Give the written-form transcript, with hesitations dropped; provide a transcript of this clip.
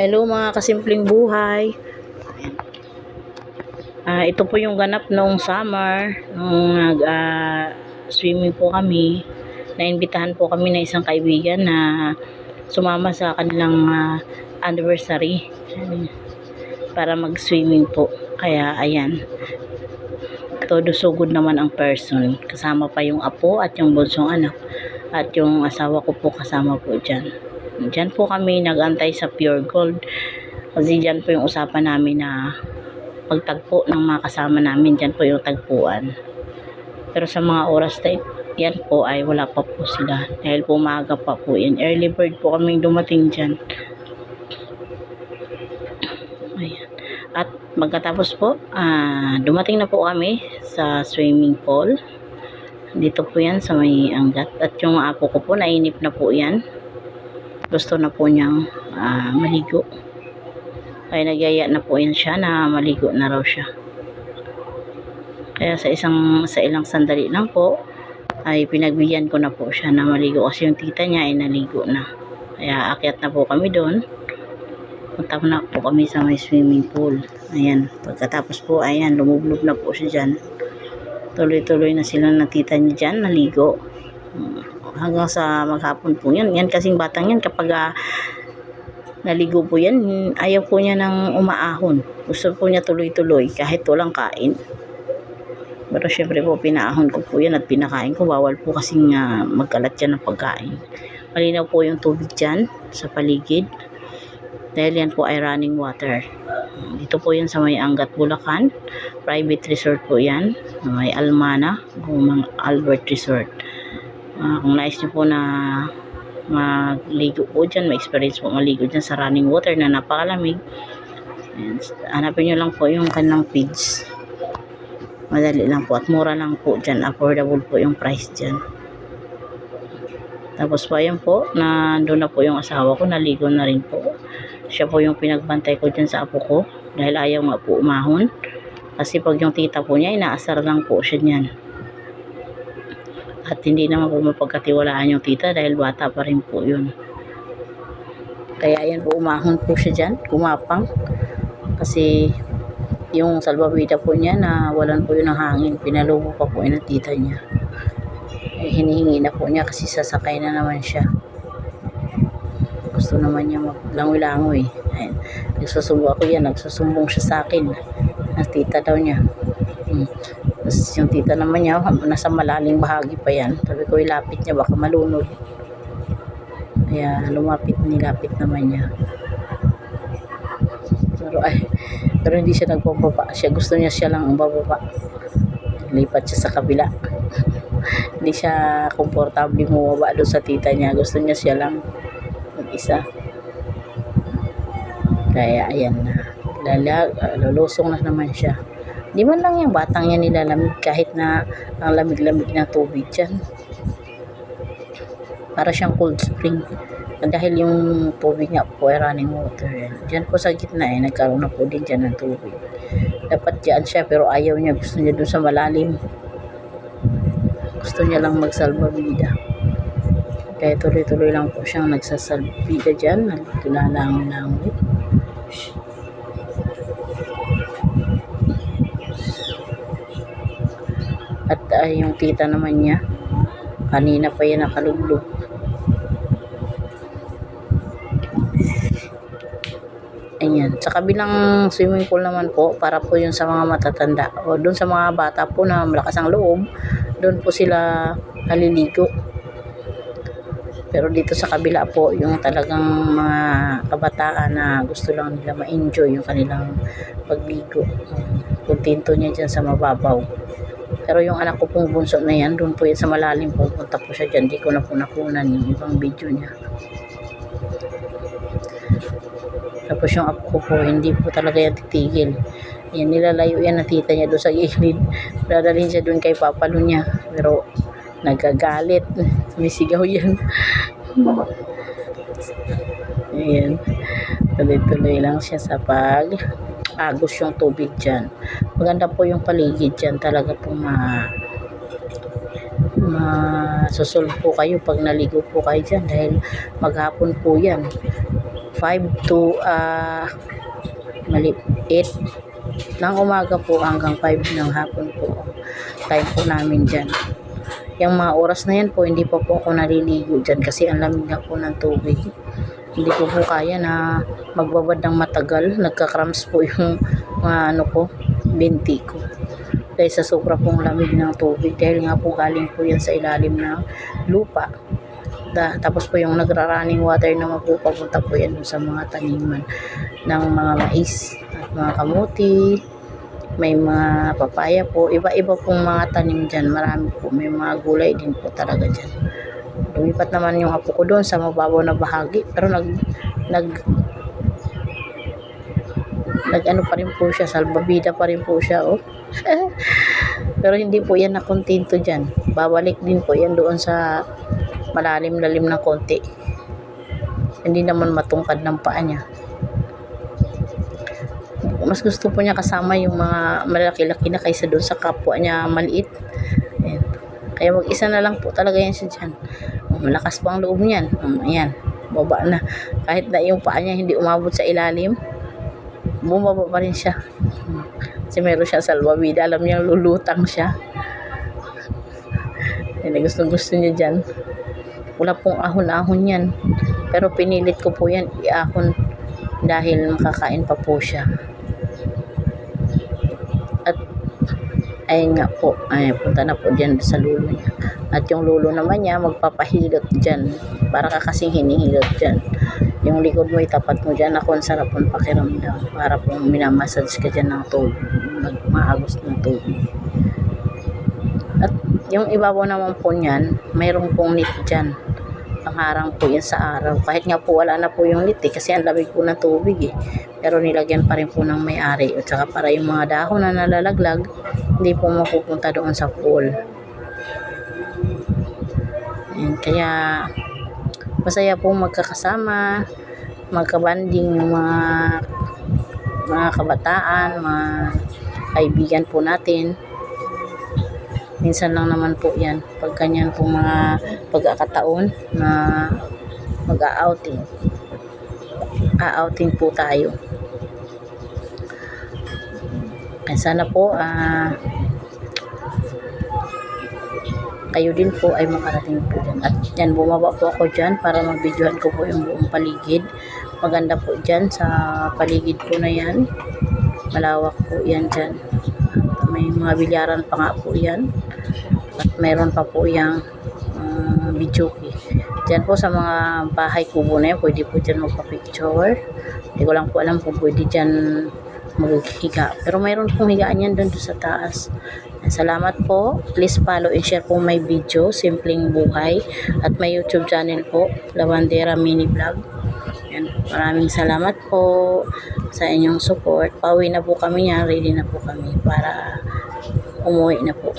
Hello mga kasimpleng buhay. Ito po yung ganap noong summer, nung swimming po kami. Naimbitahan po kami ng isang kaibigan na sumama sa kanilang anniversary para mag-swimming po. Kaya ayan, todo sugod naman ang person. Kasama pa yung apo at yung bunsong anak. At yung asawa ko po kasama po dyan. Dyan po kami nag-antay sa Pure Gold. Kasi dyan po yung usapan namin na pagtagpo ng mga kasama namin. Dyan po yung tagpuan. Pero sa mga oras na yan po ay wala pa po sila. Dahil po maaga pa po yan. Early bird po kaming dumating dyan. Ayan. At magkatapos po, dumating na po kami sa swimming pool. Dito po yan sa may Angat. At yung apo ko po, nainip na po yan. Gusto na po niyang maligo. Kaya nagyaya na po yan siya na maligo na raw siya. Kaya sa ilang sandali lang po ay pinagbigyan ko na po siya na maligo kasi yung tita niya ay naligo na. Kaya akyat na po kami doon. Punta na po kami sa may swimming pool. Ayan, pagkatapos po ayan, lumublob na po siya dyan. Tuloy-tuloy na sila ng tita niya dyan, naligo. Hanggang sa maghapon po yan. Yan kasing batang yan kapag naligo po yan, ayaw po niya ng umaahon. Gusto po niya tuloy-tuloy kahit walang kain. Pero syempre po pinaahon ko po yan at pinakain ko. Bawal po kasing magkalat yan ng pagkain. Malinaw po yung tubig dyan sa paligid. Dahil yan po ay running water. Dito po yan sa may Angat, Bulacan. Private resort po yan. May Almana, Gumang Albert Resort. Kung nais nyo po na magligo po dyan, may experience po maligo dyan sa running water na napakalamig, hanapin nyo lang po yung kanilang page. Madali lang po at mura lang po dyan, affordable po yung price dyan. Tapos po ayun po, nandun na po yung asawa ko, naligo na rin po. Siya po yung pinagbantay ko dyan sa apo ko dahil ayaw nga po umahon kasi pag yung tita po niya, inaasar lang po siya niyan. At hindi naman po mapagkatiwalaan yung tita dahil bata pa rin po yun. Kaya ayan po, umahon po siya dyan, kumapang. Kasi yung salbabida po niya na walan po yun ng hangin, pinalubo pa po yun ng tita niya. Hinihingi na po niya kasi sasakay na naman siya. Gusto naman niya maglangoy-langoy. Ayan. Nagsusumbong ako yan, nagsusumbong siya sa akin. Ang tita daw niya. Tapos yung tita naman niya, nasa malaling bahagi pa yan. Sabi ko, ilapit niya, baka malunod. Kaya nilapit naman niya. Pero hindi siya nagpapaba. Gusto niya siya lang ang bababa. Lipat siya sa kabila. Hindi siya komportable bumaba doon sa tita niya. Gusto niya siya lang mag-isa. Kaya ayan na. Lulusong na naman siya. Di man lang yung batang yan nilalamig kahit na ang lamig-lamig na tubig dyan. Para siyang cold spring. Dahil yung tubig nga po ay running water. Diyan po sa gitna nagkaroon na po din dyan ng tubig. Dapat dyan siya pero ayaw niya. Gusto niya dun sa malalim. Gusto niya lang magsalbabida. Kaya tuloy-tuloy lang po siyang nagsasalbida dyan. Nagtulanang-langoy. At yung tita naman niya, kanina pa yan nakalublog. Ayan. Sa kabilang swimming pool naman po, para po yun sa mga matatanda. O doon sa mga bata po na malakas ang loob, doon po sila haliligo. Pero dito sa kabila po, yung talagang mga kabataan na gusto lang nila ma-enjoy yung kanilang pagligo. Kontento niya dyan sa mababaw. Pero yung anak ko pong bunso na yan, doon po yan sa malalim, pupunta po siya dyan. Di ko na po nakunan yung ibang video niya. Tapos yung apo ko po, hindi po talaga yan titigil. Yan, nilalayo yan na tita niya doon sa gilid. Dadalhin siya doon kay papalo niya. Pero nagagalit. Sumisigaw yan. Ayan. Tuloy-tuloy lang siya sa agos yung tubig dyan. Maganda po yung paligid dyan. Talaga po masusolve po kayo pag naligo po kayo dyan dahil maghapon po yan. 5 to 8 ng umaga po hanggang 5 ng hapon po. Time po namin dyan. Yung mga oras na yan po, hindi pa po ako naliligo dyan kasi ang lamig nga po ng tubig. Hindi ko po kaya na magbabad ng matagal. Nagka-cramps po yung binti ko. Dahil sa sobra pong lamig ng tubig. Dahil nga po galing po yan sa ilalim ng lupa. Tapos po yung nagra-running water naman po, papunta po yan sa mga taniman ng mga mais at mga kamuti. May mga papaya po, iba-iba pong mga tanim dyan, marami po, may mga gulay din po talaga dyan. Lumipat naman yung apo ko doon sa mababaw na bahagi, pero nag ano pa rin po siya, salbabida pa rin po siya, oh. Pero hindi po yan nakontento dyan, babalik din po yan doon sa malalim-lalim ng konti, hindi naman matungkad ng paa niya. Mas gusto po niya kasama yung mga malaki-laki na kaysa doon sa kapwa niya maliit. Ayan. Kaya mag-isa na lang po talaga yan siya dyan. Malakas pa ang loob niyan. Ayan, baba na. Kahit na yung paa niya hindi umabot sa ilalim, bumaba pa rin siya. Kasi meron siya salbabida, alam niya lulutang siya. Ayan, gusto niya dyan. Wala pong ahon-ahon yan. Pero pinilit ko po yan iahon dahil makakain pa po siya. At ayun nga po, punta na po dyan sa lulo niya. At yung lulo naman niya magpapahilot dyan, para ka kasing hinihilot dyan. Yung likod mo itapat mo dyan, ako ang sarap pong pakiramdam, para pong minamassage ka dyan ng tubig, maagos ng tubig. At yung ibabaw naman po niyan, mayroong pong net dyan, pangharang po yan sa araw. Kahit nga po wala na po yung net kasi ang lamig po ng tubig pero nilagyan pa rin po ng may-ari, at saka para yung mga dahon na nalalaglag hindi po mapupunta doon sa pool. Ayan, kaya masaya po magkakasama, magkabanding yung mga kabataan, mga kaibigan po natin. Minsan lang naman po yan, pag ganyan po mga pagkakataon na mag-outing po tayo. Sana po kayo din po ay makarating po dyan. At yan, bumaba po ako dyan para mag-videohan ko po yung buong paligid. Maganda po dyan sa paligid po na yan, malawak po yan dyan. At may mga bilyaran pa nga po yan, at mayroon pa po yung videoke. Dyan po sa mga bahay kubo na yan, pwede po dyan magpa-picture. Hindi ko lang po alam kung pwede dyan maghiga, pero mayroon pong higaan yan doon sa taas. Salamat po, please follow and share po my video, Simpleng Buhay, at may YouTube channel po, Lavandera Mini Vlog. Yan, maraming salamat po sa inyong support. Pauwi na po kami yan, ready na po kami para umuwi na po.